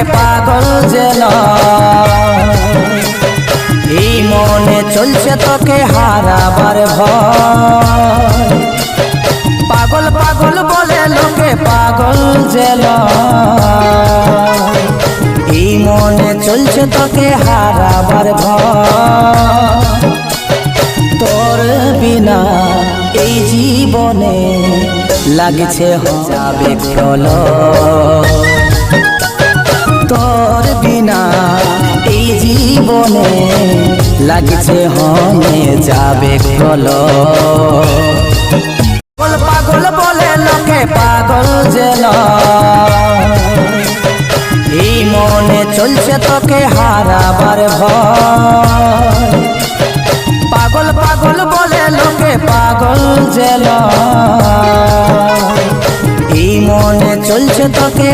পাগল যেন এই মনে চলছে তোকে হারাবার ভয় পাগল পাগল বলে লোকে পাগল যেন এই মনে চলছে তোকে হারাবার ভয় তোর বিনা এই জীবনে লাগছে যাবে প্রলয় তোর বিনা এই জীবনে লাগছে হয়ে যাবে প্রলয় পাগল পাগল বলে লোকে পাগল যেন এই মনে চলছে তোকে হারাবার ভয় পাগল পাগল বলে লোকে পাগল যেন এই মনে চলছে তোকে